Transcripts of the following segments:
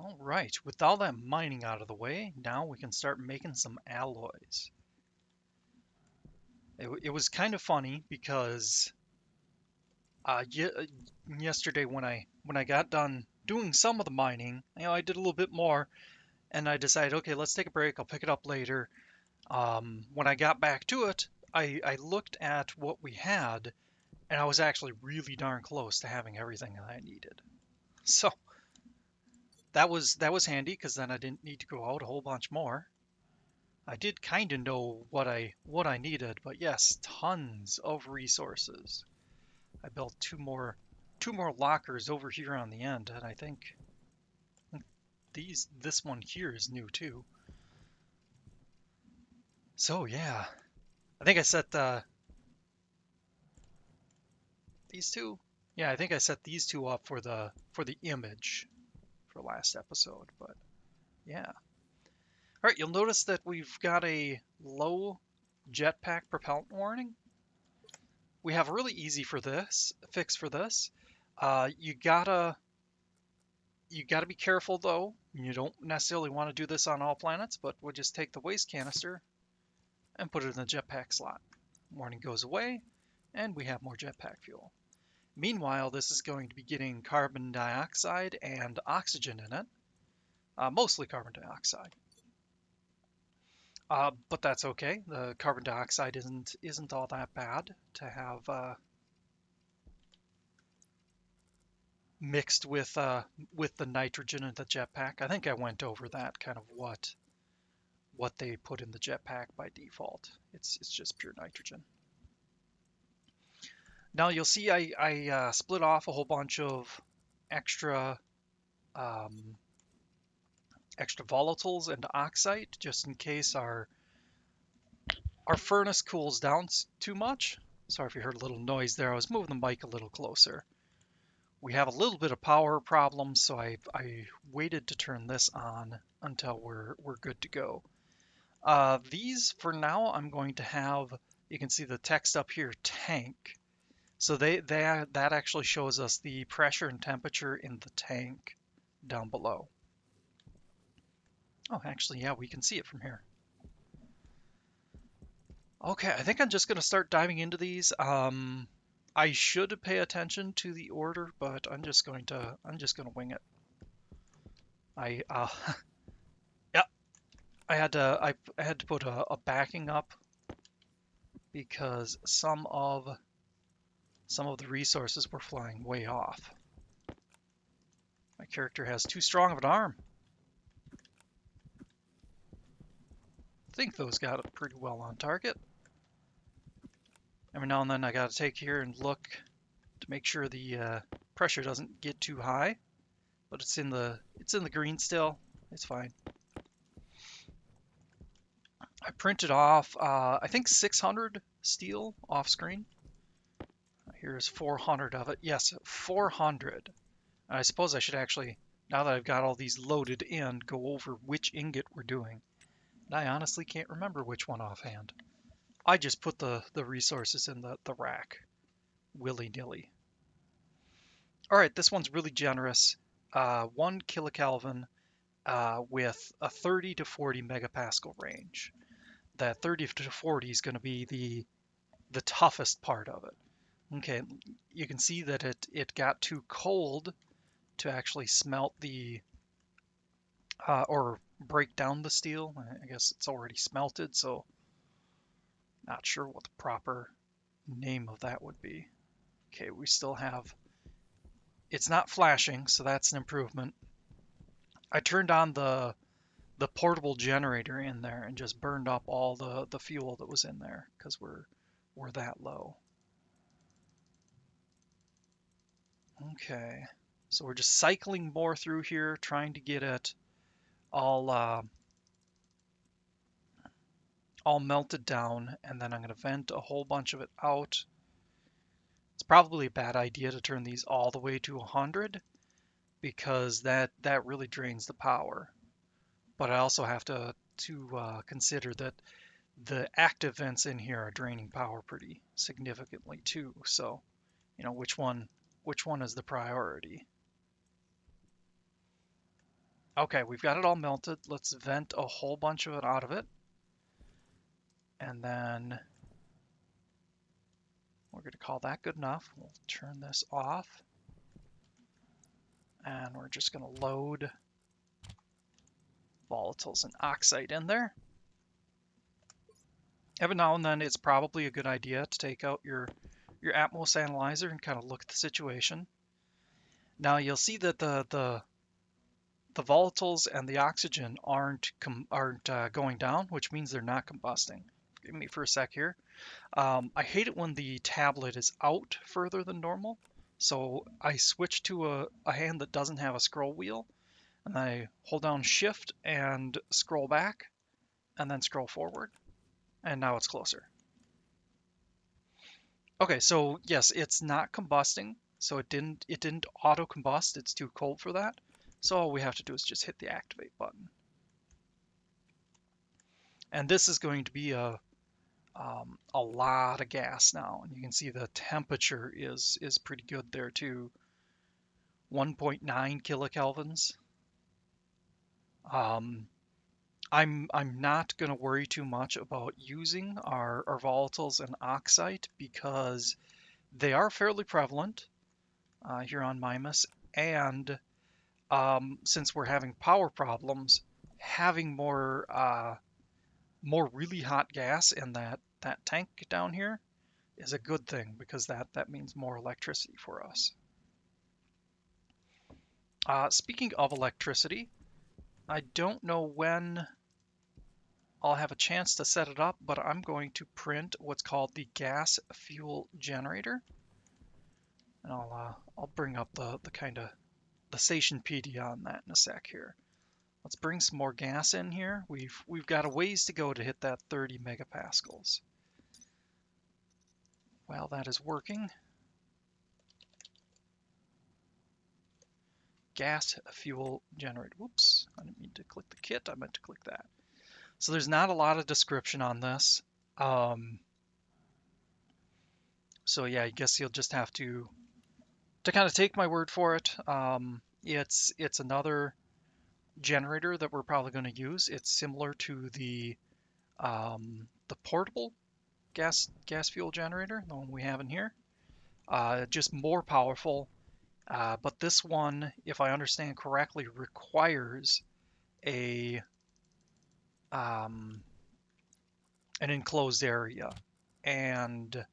All right, with all that mining out of the way, now we can start making some alloys. It was kind of funny because yesterday when I got done doing some of the mining, I did a little bit more, and I decided, okay, let's take a break. I'll pick it up later. When I got back to it, I looked at what we had, and I was actually really darn close to having everything that I needed. So that was handy because then I didn't need to go out a whole bunch more. I did kind of know what I needed, but yes, tons of resources. I built two more lockers over here on the end, and I think this one here is new too. So yeah, I think I set these two. Yeah, I think I set these two up for the image for last episode, but yeah. All right, you'll notice that we've got a low jetpack propellant warning. We have a really easy fix for this. You gotta be careful though. You don't necessarily want to do this on all planets, but we'll just take the waste canister and put it in the jetpack slot. Warning goes away, and we have more jetpack fuel. Meanwhile, this is going to be getting carbon dioxide and oxygen in it, mostly carbon dioxide. But that's okay. The carbon dioxide isn't all that bad to have mixed with the nitrogen in the jetpack. I think I went over that kind of what they put in the jetpack by default. It's just pure nitrogen. Now you'll see I split off a whole bunch of extra um, extra volatiles and oxide just in case our furnace cools down too much. Sorry if you heard a little noise there. I was moving the mic a little closer. We have a little bit of power problems, so I waited to turn this on until we're good to go. These, for now, I'm going to have, you can see the text up here, tank. So that actually shows us the pressure and temperature in the tank down below. Oh, actually, yeah, we can see it from here. Okay, I think I'm just going to start diving into these. I should pay attention to the order, but I'm just going to wing it. I yeah, I had to put a backing up because some of the resources were flying way off. My character has too strong of an arm. I think those got it pretty well on target. Every now and then I gotta take here and look to make sure the pressure doesn't get too high, but it's in the green still. It's fine. I printed off I think 600 steel off screen. Here's 400 of it. Yes, 400. I suppose I should actually, now that I've got all these loaded in, go over which ingot we're doing. And I honestly can't remember which one offhand. I just put the resources in the rack willy-nilly. All right, this one's really generous. 1 kilokelvin with a 30 to 40 megapascal range. That 30 to 40 is going to be the toughest part of it. Okay, you can see that it got too cold to actually smelt the or break down the steel. I guess it's already smelted, so not sure what the proper name of that would be. Okay, we still have, it's not flashing, so that's an improvement. I turned on the portable generator in there and just burned up all the fuel that was in there because we're that low. Okay, so we're just cycling more through here, trying to get it all melted down, and then I'm going to vent a whole bunch of it out. It's probably a bad idea to turn these all the way to 100 because that really drains the power. But I also have to consider that the active vents in here are draining power pretty significantly too. So, which one is the priority? Okay, we've got it all melted. Let's vent a whole bunch of it out of it. And then we're going to call that good enough. We'll turn this off. And we're just going to load volatiles and oxide in there. Every now and then, it's probably a good idea to take out your Atmos analyzer and kind of look at the situation. Now you'll see that the volatiles and the oxygen aren't going down, which means they're not combusting. Give me for a sec here. I hate it when the tablet is out further than normal, so I switch to a hand that doesn't have a scroll wheel, and I hold down Shift and scroll back, and then scroll forward, and now it's closer. Okay, so yes, it's not combusting, so it didn't auto combust. It's too cold for that. So all we have to do is just hit the activate button. And this is going to be a lot of gas now, and you can see the temperature is pretty good there too. 1.9 kilokelvins. I'm not going to worry too much about using our volatiles and oxide because they are fairly prevalent here on Mimas, and since we're having power problems, having more really hot gas in that tank down here is a good thing because that means more electricity for us. Speaking of electricity, I don't know when I'll have a chance to set it up, but I'm going to print what's called the gas fuel generator. And I'll bring up the station PD on that in a sec here. Let's bring some more gas in here. We've got a ways to go to hit that 30 megapascals. While that is working, gas fuel generator. Whoops, I didn't mean to click the kit. I meant to click that. So there's not a lot of description on this. So yeah, I guess you'll just have to kind of take my word for it. It's another generator that we're probably going to use. It's similar to the portable gas fuel generator, the one we have in here. Just more powerful. But this one, if I understand correctly, requires an enclosed area and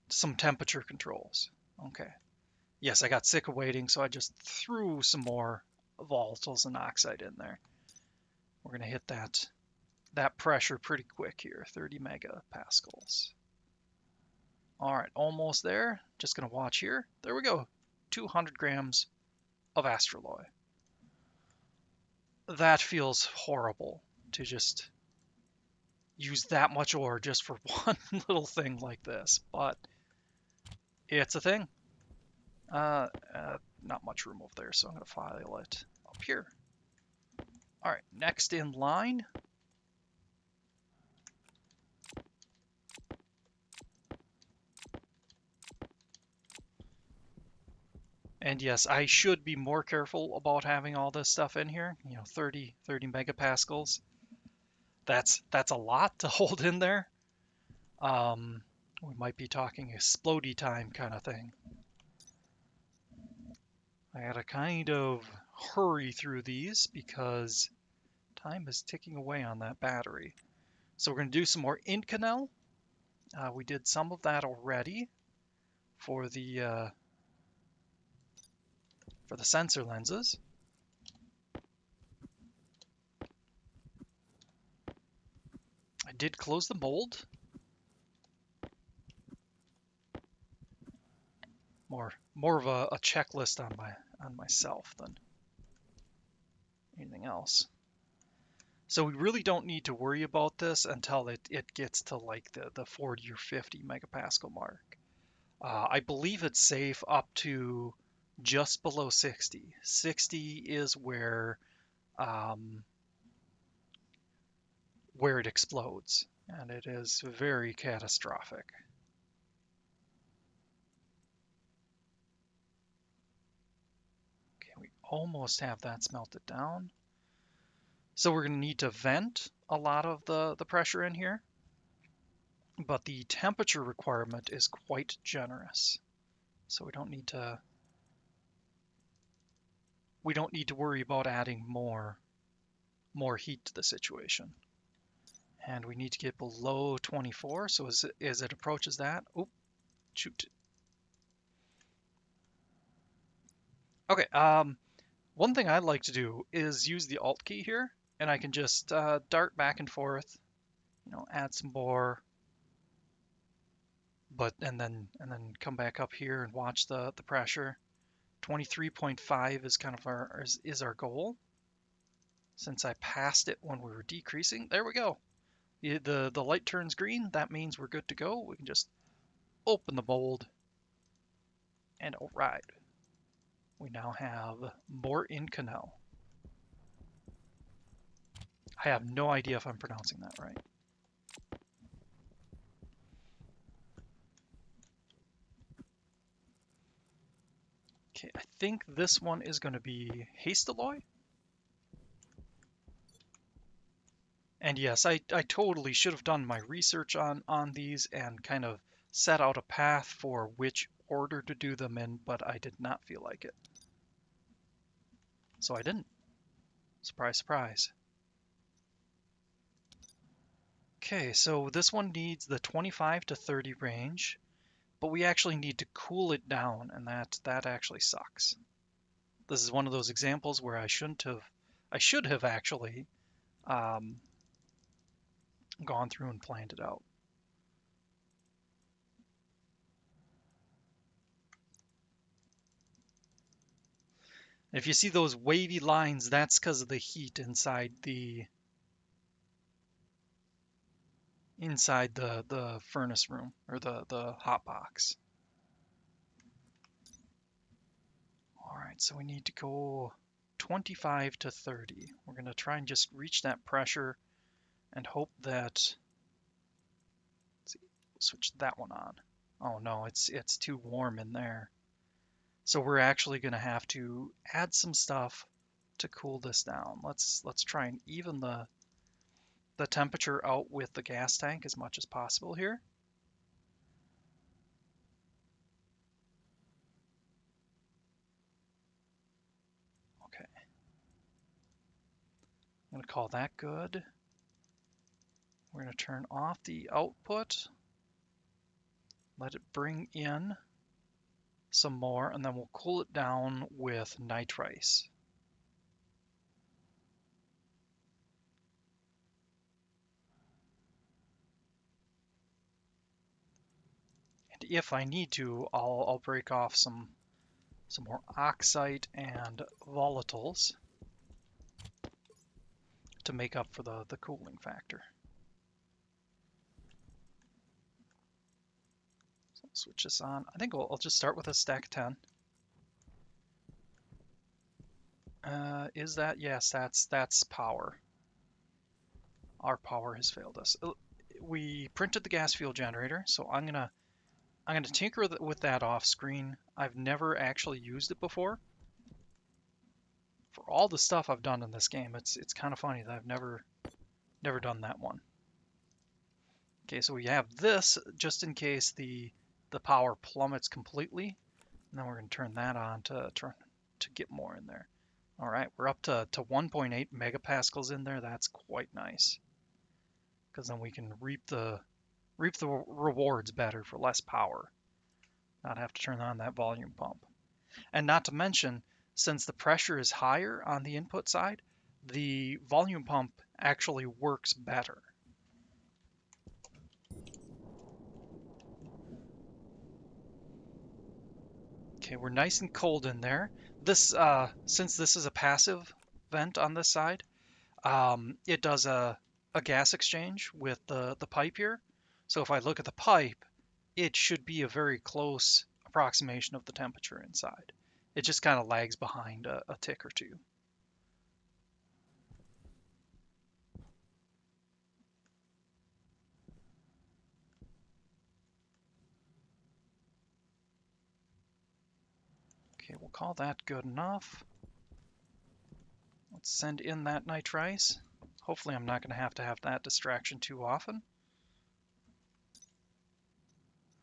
some temperature controls. Okay. Yes, I got sick of waiting, so I just threw some more volatiles and oxide in there. We're going to hit that pressure pretty quick here, 30 megapascals. All right, almost there. Just going to watch here. There we go. 200 grams of astroloy. That feels horrible to just use that much ore just for one little thing like this, but it's a thing. Not much room over there, so I'm going to file it up here. All right, next in line. And yes, I should be more careful about having all this stuff in here. 30 megapascals. That's a lot to hold in there. We might be talking explodey time kind of thing. I gotta kind of hurry through these because time is ticking away on that battery. So we're going to do some more Inconel. We did some of that already for the sensor lenses. I did close the mold. More of a checklist on myself than anything else. So we really don't need to worry about this until it gets to like the 40 or 50 megapascal mark. I believe it's safe up to just below 60. 60 is where it explodes, and it is very catastrophic. almost have that smelted down. So we're going to need to vent a lot of the pressure in here, but the temperature requirement is quite generous. So we don't need to worry about adding more heat to the situation. And we need to get below 24, so as it approaches that, oh, shoot. Okay, one thing I like to do is use the Alt key here, and I can just dart back and forth, add some more, and then come back up here and watch the pressure. 23.5 is kind of our goal. Since I passed it when we were decreasing, there we go. The light turns green, that means we're good to go. We can just open the mold, and all right. We now have more Inconel. I have no idea if I'm pronouncing that right. Okay, I think this one is going to be Hasteloi. And yes, I totally should have done my research on these and kind of set out a path for which order to do them in, but I did not feel like it. So I didn't. Surprise, surprise. Okay, so this one needs the 25 to 30 range, but we actually need to cool it down, and that actually sucks. This is one of those examples where I should have actually gone through and planned it out. If you see those wavy lines, that's because of the heat inside the furnace room, or the hot box. All right, so we need to go 25 to 30. We're going to try and just reach that pressure and hope that, let's see, switch that one on. Oh no, it's too warm in there. So we're actually going to have to add some stuff to cool this down. Let's try and even the temperature out with the gas tank as much as possible here. Okay. I'm going to call that good. We're going to turn off the output. Let it bring in some more, and then we'll cool it down with nitrice. And if I need to, I'll break off some more oxide and volatiles to make up for the cooling factor. So I'll switch this on. I think I'll just start with a stack 10. Is that? Yes, that's power. Our power has failed us. We printed the gas fuel generator, so I'm gonna tinker with that off screen. I've never actually used it before. For all the stuff I've done in this game, it's kind of funny that I've never done that one. Okay, so we have this just in case the power plummets completely, and then we're going to turn that on to get more in there. All right, we're up to 1.8 megapascals in there. That's quite nice, because then we can reap the rewards better for less power. Not have to turn on that volume pump. And not to mention, since the pressure is higher on the input side, the volume pump actually works better. Okay, we're nice and cold in there. This, since this is a passive vent on this side, it does a gas exchange with the pipe here. So if I look at the pipe, it should be a very close approximation of the temperature inside. It just kind of lags behind a tick or two. Okay, we'll call that good enough. Let's send in that nitrice. Hopefully I'm not going to have that distraction too often.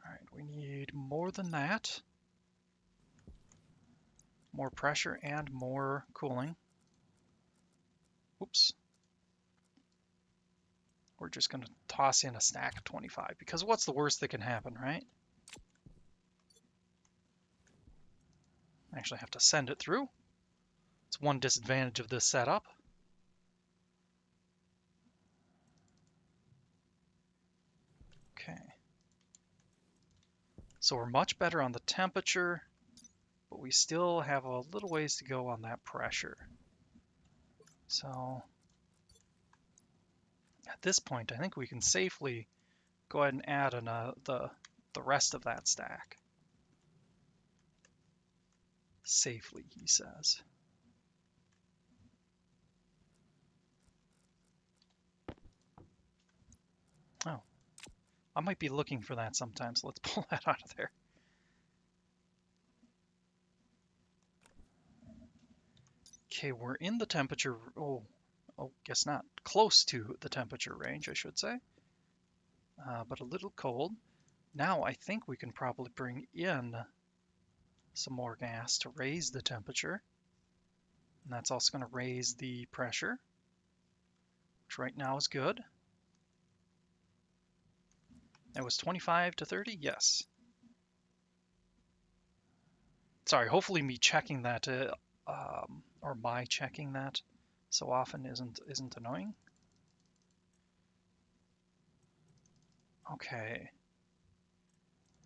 All right, we need more than that. More pressure and more cooling. Oops. We're just going to toss in a stack of 25 because what's the worst that can happen, right? I actually have to send it through. It's one disadvantage of this setup. Okay. So we're much better on the temperature, but we still have a little ways to go on that pressure. So at this point, I think we can safely go ahead and add in the rest of that stack. Safely, he says. Oh, I might be looking for that sometimes. Let's pull that out of there. Okay, we're in the temperature. Oh, guess not. Close to the temperature range, I should say. But a little cold. Now I think we can probably bring in some more gas to raise the temperature. And that's also going to raise the pressure, which right now is good. It was 25 to 30? Yes. Sorry, hopefully me checking that, or my checking that so often isn't annoying. Okay.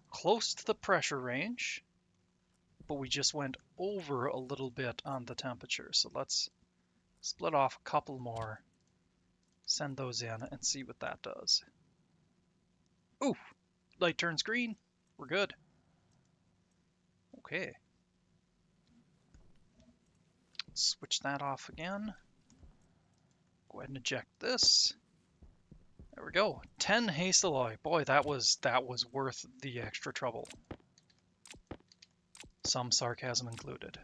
Close to the pressure range, but we just went over a little bit on the temperature. So let's split off a couple more, send those in, and see what that does. Ooh, light turns green. We're good. Okay. Switch that off again. Go ahead and eject this. There we go. 10 haste alloy. Boy, that was worth the extra trouble. Some sarcasm included.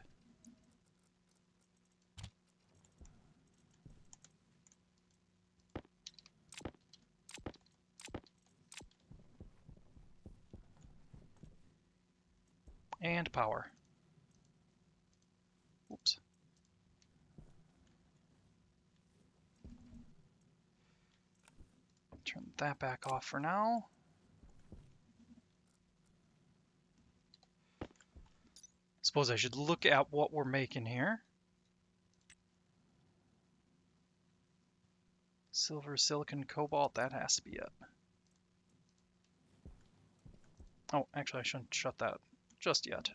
And power. Oops. Turn that back off for now. Suppose I should look at what we're making here. Silver, silicon, cobalt, that has to be it. Oh, actually I shouldn't shut that just yet.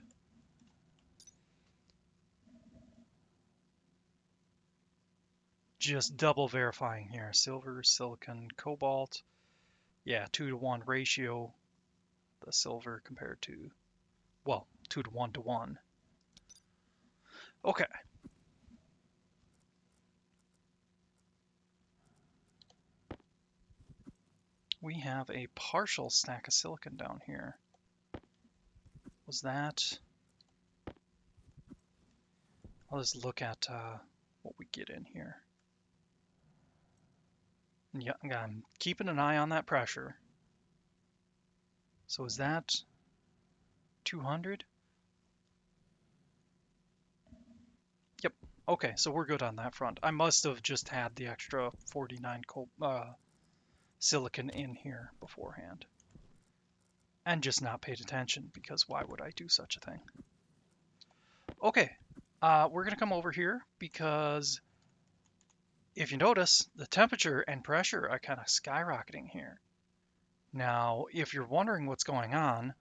Just double verifying here. Silver, silicon, cobalt. Yeah, 2-to-1 ratio. The silver compared to, well, 2 to 1 to 1. Okay. We have a partial stack of silicon down here. Was that? I'll just look at what we get in here. And yeah, I'm keeping an eye on that pressure. So is that 200? Yep. Okay, so we're good on that front. I must have just had the extra 49 silicon in here beforehand. And just not paid attention, because why would I do such a thing? Okay, we're going to come over here because if you notice, the temperature and pressure are kind of skyrocketing here. Now, if you're wondering what's going on,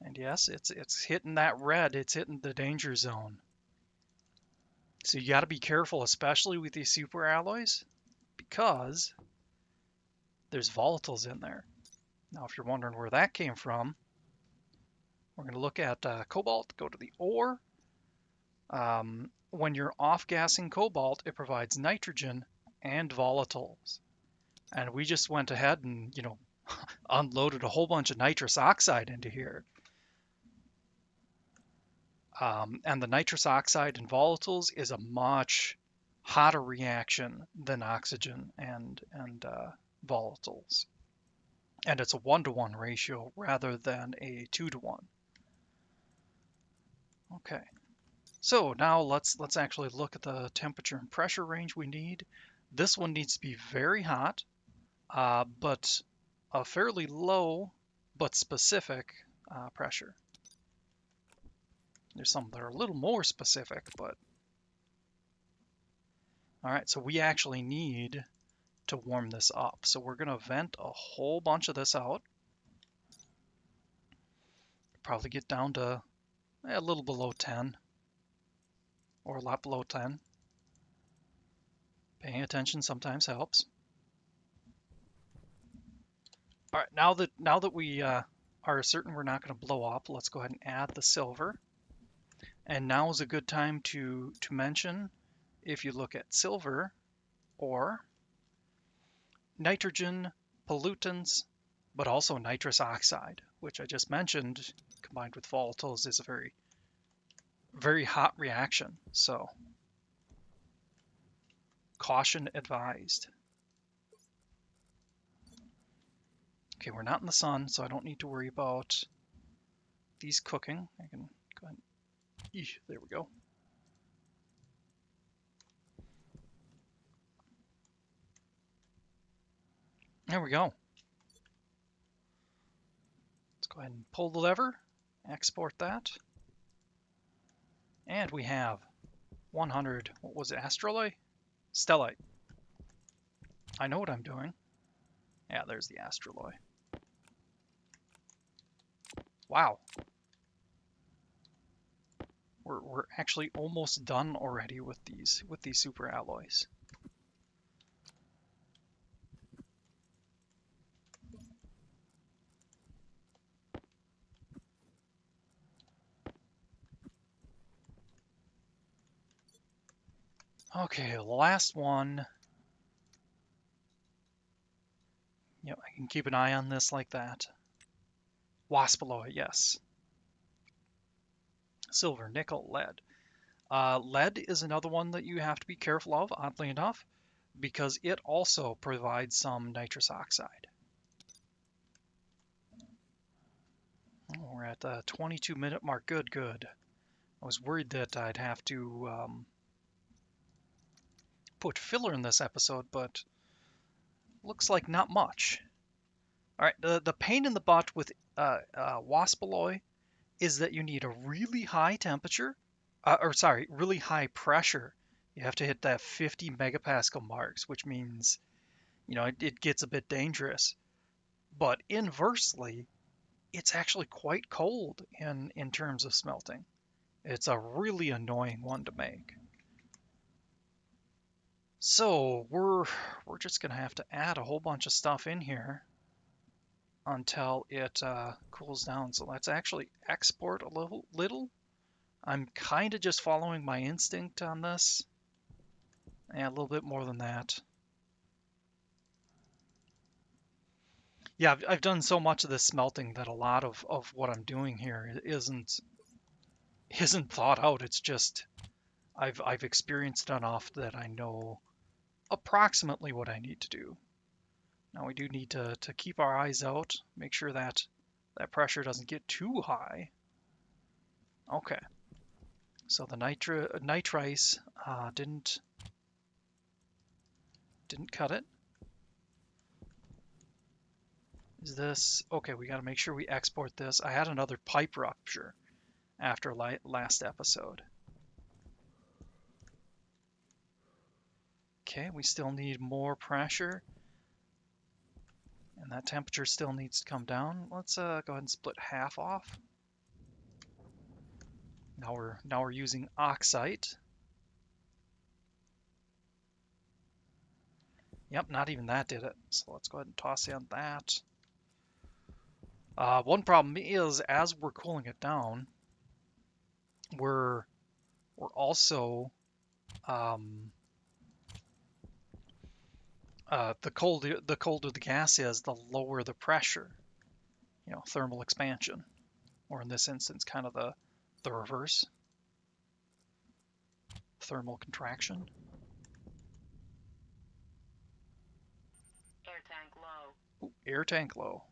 and yes, it's hitting that red, it's hitting the danger zone. So you got to be careful, especially with these super alloys, because there's volatiles in there. Now, if you're wondering where that came from, we're going to look at cobalt, go to the ore. When you're off-gassing cobalt, it provides nitrogen and volatiles. And we just went ahead and, unloaded a whole bunch of nitrous oxide into here. And the nitrous oxide in volatiles is a much hotter reaction than oxygen and volatiles. And it's a 1-to-1 ratio rather than a 2-to-1. Okay, so now let's actually look at the temperature and pressure range we need. This one needs to be very hot, but a fairly low but specific pressure. There's some that are a little more specific, but all right, so we actually need to warm this up. So we're going to vent a whole bunch of this out. Probably get down to a little below 10 or a lot below 10. Paying attention sometimes helps. All right, now that we are certain we're not going to blow up, let's go ahead and add the silver. And now is a good time to mention, if you look at silver or nitrogen pollutants, but also nitrous oxide, which I just mentioned, combined with volatiles, is a very, very hot reaction. So caution advised. Okay, we're not in the sun, so I don't need to worry about these cooking. I can go ahead. There we go. There we go. Let's go ahead and pull the lever, export that. And we have 100, what was it, astrolite? Stellite. I know what I'm doing. Yeah, there's the astrolite. Wow. We're actually almost done already with these super alloys. Okay, the last one. Yep, I can keep an eye on this like that. Waspaloy, yes. Silver, nickel, lead. Lead is another one that you have to be careful of, oddly enough, because it also provides some nitrous oxide. Oh, we're at the 22-minute mark. Good, good. I was worried that I'd have to put filler in this episode, but looks like not much. All right, the pain in the butt with waspaloy is that you need a really high temperature, really high pressure. You have to hit that 50 megapascal marks, which means, it gets a bit dangerous. But inversely, it's actually quite cold in terms of smelting. It's a really annoying one to make. So we're just gonna have to add a whole bunch of stuff in here until it cools down. So let's actually export a little. I'm kind of just following my instinct on this. And a little bit more than that. Yeah, I've done so much of this smelting that a lot of what I'm doing here isn't thought out. It's just I've experienced enough that I know approximately what I need to do. Now we do need to keep our eyes out, make sure that pressure doesn't get too high. Okay, so the nitrice didn't cut it. Is this okay? We got to make sure we export this. I had another pipe rupture after last episode. Okay, we still need more pressure. And that temperature still needs to come down. Let's go ahead and split half off. Now we're using oxite. Yep, not even that did it. So let's go ahead and toss in that. One problem is, as we're cooling it down, we're also the colder the gas is, the lower the pressure. Thermal expansion, or in this instance, kind of the reverse. thermal contraction. Air tank low. Ooh, air tank low.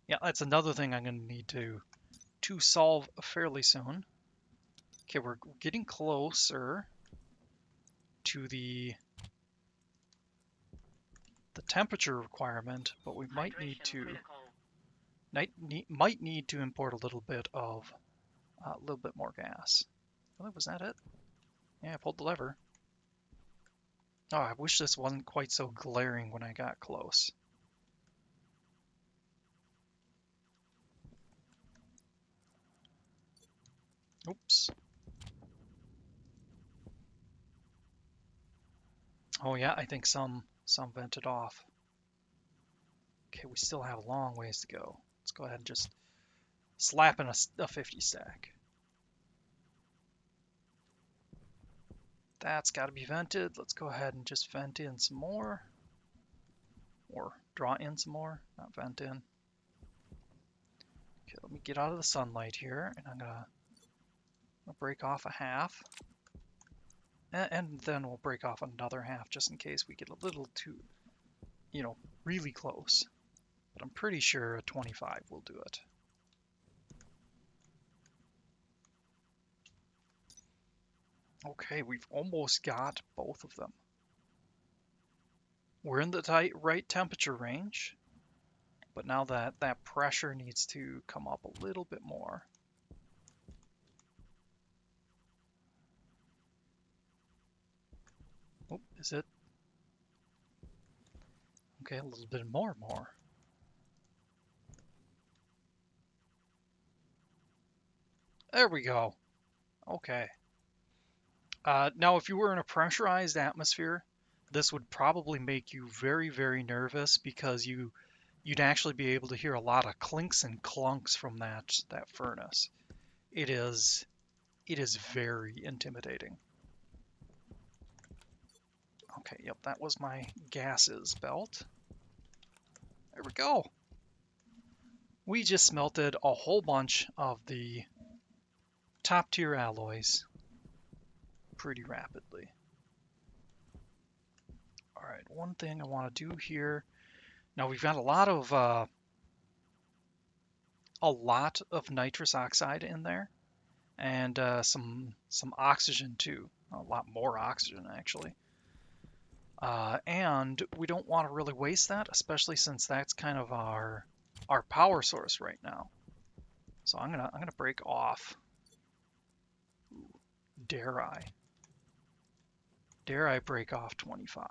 Yeah, that's another thing I'm going to need to solve fairly soon. Okay, we're getting closer to the temperature requirement, but we might need Hydration to critical. might need to import a little bit of a little bit more gas. Oh, was that it? Yeah, I pulled the lever. Oh, I wish this wasn't quite so glaring when I got close. Oops. Oh yeah, I think some vented off. Okay, we still have a long ways to go. Let's go ahead and just slap in a 50 stack. That's got to be vented. Let's go ahead and just vent in some more. Or draw in some more, not vent in. Okay, let me get out of the sunlight here, and I'm gonna break off a half. And then we'll break off another half just in case we get a little too, really close. But I'm pretty sure a 25 will do it. Okay, we've almost got both of them. We're in the right temperature range, but now that pressure needs to come up a little bit more. Oh, is it? Okay, a little bit more. There we go. Okay. Now, if you were in a pressurized atmosphere, this would probably make you very, very nervous because you'd actually be able to hear a lot of clinks and clunks from that furnace. It is very intimidating. Okay, yep, that was my gases belt. There we go. We just smelted a whole bunch of the top tier alloys pretty rapidly. All right, one thing I want to do here. Now we've got a lot of nitrous oxide in there, and some oxygen too. A lot more oxygen actually. And we don't want to really waste that, especially since that's kind of our power source right now. So I'm gonna break off. Ooh, dare I? Dare I break off 25?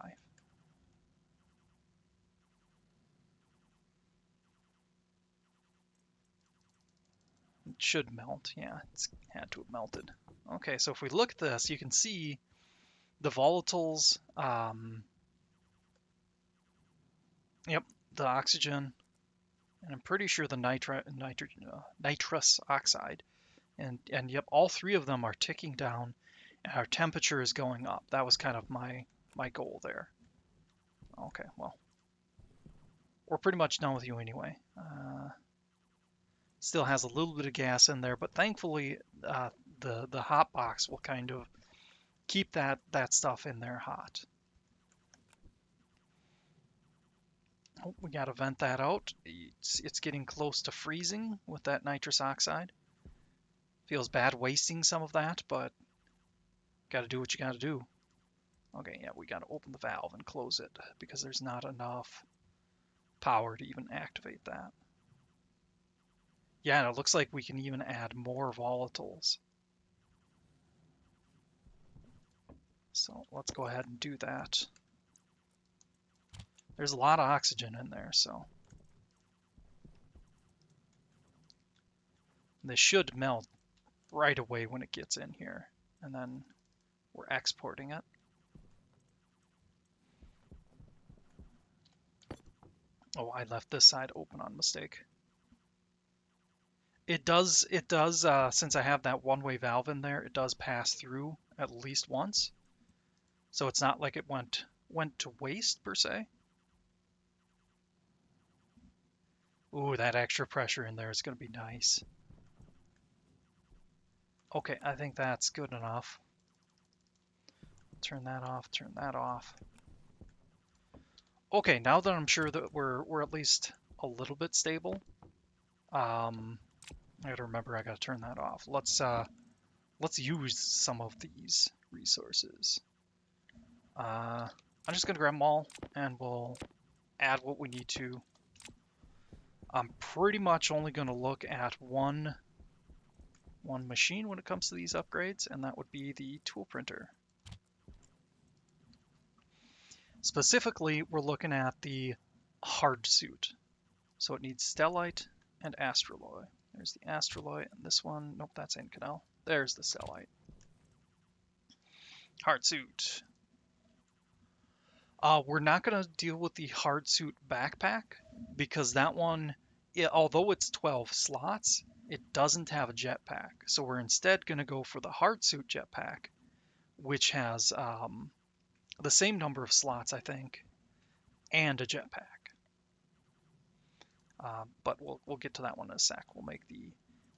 It should melt. Yeah, it's had to have melted. Okay, so if we look at this, you can see the volatiles. Yep, the oxygen, and I'm pretty sure the nitrous oxide, and yep, all three of them are ticking down, and our temperature is going up. That was kind of my goal there. Okay, well, we're pretty much done with you anyway. Still has a little bit of gas in there, but thankfully the hot box will kind of keep that stuff in there hot. Oh, we got to vent that out. It's getting close to freezing with that nitrous oxide. Feels bad wasting some of that, but got to do what you got to do. Okay, yeah, we got to open the valve and close it because there's not enough power to even activate that. Yeah, and it looks like we can even add more volatiles. So let's go ahead and do that. There's a lot of oxygen in there, so this should melt right away when it gets in here, and then we're exporting it. Oh, I left this side open on mistake. It does, since I have that one-way valve in there, it does pass through at least once. So it's not like it went to waste per se. Ooh, that extra pressure in there is going to be nice. Okay, I think that's good enough. Turn that off, turn that off. Okay, now that I'm sure that we're at least a little bit stable, I gotta remember I gotta turn that off. Let's use some of these resources. I'm just gonna grab them all and we'll add what we need to. I'm pretty much only gonna look at one machine when it comes to these upgrades, and that would be the tool printer. Specifically, we're looking at the Hardsuit. So it needs stellite and astraloy. There's the astraloy and this one. Nope, that's Inconel. There's the stellite. Hardsuit. We're not going to deal with the Hardsuit backpack because that one, although it's 12 slots, it doesn't have a jetpack. So we're instead going to go for the Hardsuit jetpack, which has the same number of slots, I think, and a jetpack. But we'll get to that one in a sec. We'll make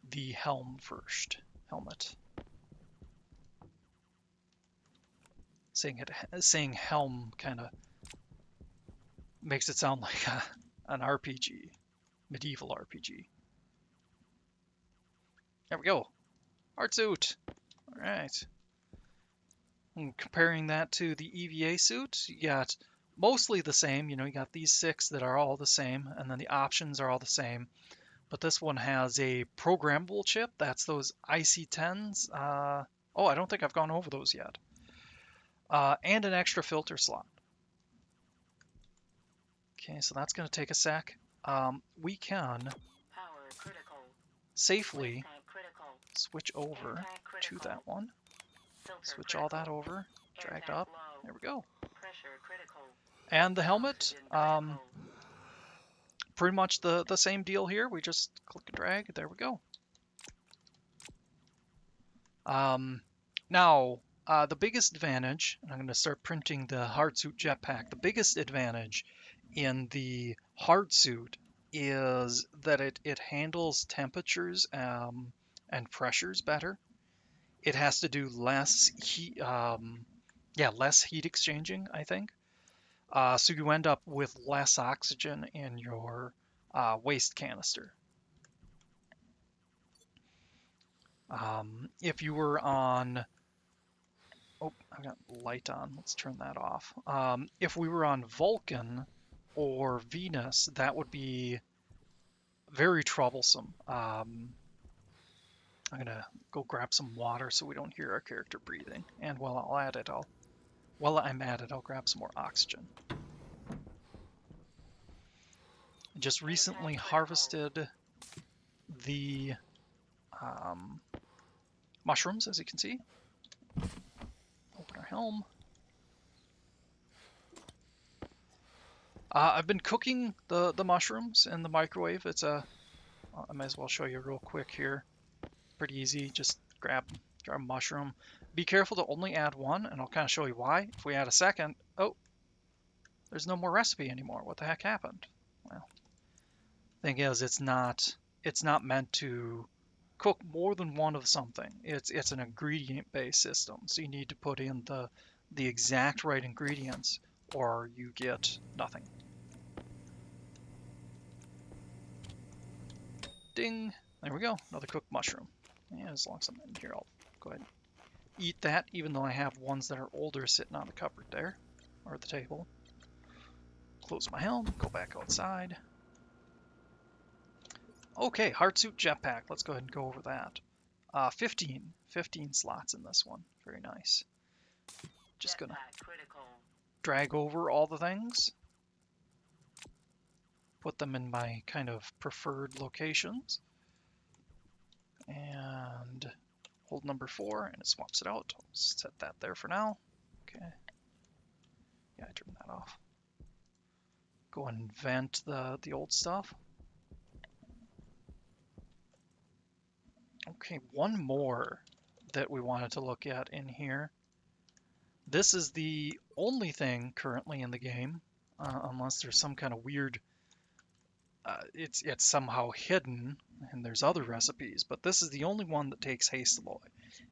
the helm first. Helmet. Saying helm kind of makes it sound like an RPG, medieval RPG. There we go. Hardsuit. All right. And comparing that to the EVA suit, you got mostly the same. You know, you got these 6 that are all the same, and then the options are all the same. But this one has a programmable chip. That's those IC10s. Oh, I don't think I've gone over those yet. And an extra filter slot. Okay, so that's going to take a sec. We can safely switch over to that one. Switch all that over. Dragged up. There we go. And the helmet, pretty much the same deal here. We just click and drag. There we go. Now, the biggest advantage, and I'm going to start printing the Hardsuit jetpack. The biggest advantage in the Hardsuit is that it handles temperatures and pressures better. It has to do less heat, less heat exchanging, I think. So you end up with less oxygen in your waste canister. If you were on, oh, I've got light on. Let's turn that off. If we were on Vulcan or Venus, that would be very troublesome. I'm gonna go grab some water so we don't hear our character breathing. And while I'm at it, I'll grab some more oxygen. I just recently harvested the mushrooms, as you can see. Open our helm. I've been cooking the mushrooms in the microwave. I might as well show you real quick here. Pretty easy. Just grab a mushroom. Be careful to only add one, and I'll kind of show you why. If we add a second, oh, there's no more recipe anymore. What the heck happened? Well, thing is, it's not meant to cook more than one of something. It's an ingredient-based system, so you need to put in the exact right ingredients, or you get nothing. Ding! There we go. Another cooked mushroom. And as long as I'm in here, I'll go ahead and eat that, even though I have ones that are older sitting on the cupboard there, or the table. Close my helm, go back outside. Okay, Hardsuit jetpack. Let's go ahead and go over that. 15 slots in this one. Very nice. Just gonna drag over all the things. Put them in my kind of preferred locations. And hold number 4 and it swaps it out. I'll set that there for now. Okay. Yeah, I turned that off. Go and vent the old stuff. Okay, one more that we wanted to look at in here. This is the only thing currently in the game, unless there's some kind of weird, it's somehow hidden and there's other recipes, but this is the only one that takes haste alloy,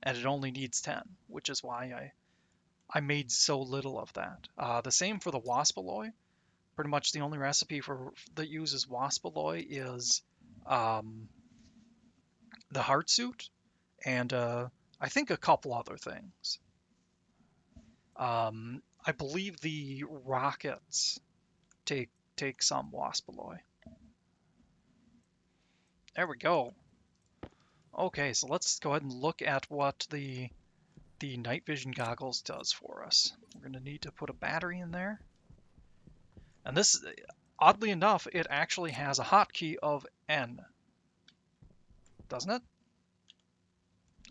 and it only needs 10, which is why I made so little of that. The same for the wasp alloy. Pretty much the only recipe that uses wasp alloy is um, the Hardsuit and I think a couple other things. I believe the rockets take take some wasp alloy. There we go. Okay, so let's go ahead and look at what the night vision goggles does for us. We're going to need to put a battery in there. And this, oddly enough, it actually has a hotkey of N, doesn't it?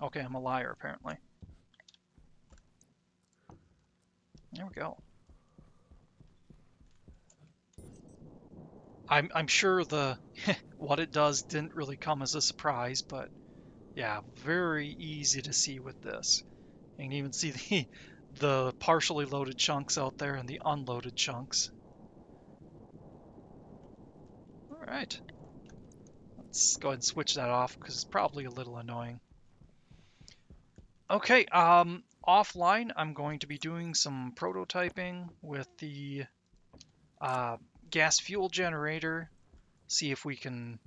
Okay, I'm a liar apparently. There we go. I'm sure the what it does didn't really come as a surprise, but yeah, very easy to see with this. You can even see the partially loaded chunks out there and the unloaded chunks. All right, let's go ahead and switch that off because it's probably a little annoying. Okay, offline, I'm going to be doing some prototyping with the uh, gas fuel generator. See if we can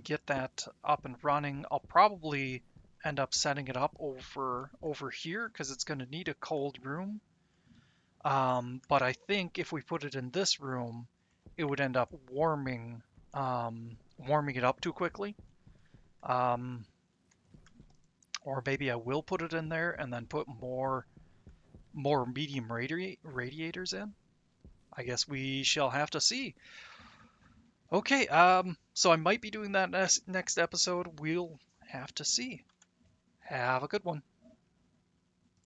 get that up and running. I'll probably end up setting it up over here because it's going to need a cold room. But I think if we put it in this room, it would end up warming it up too quickly. Um, or maybe I will put it in there and then put more medium radiators in. I guess we shall have to see. Okay, so I might be doing that next episode. We'll have to see. Have a good one.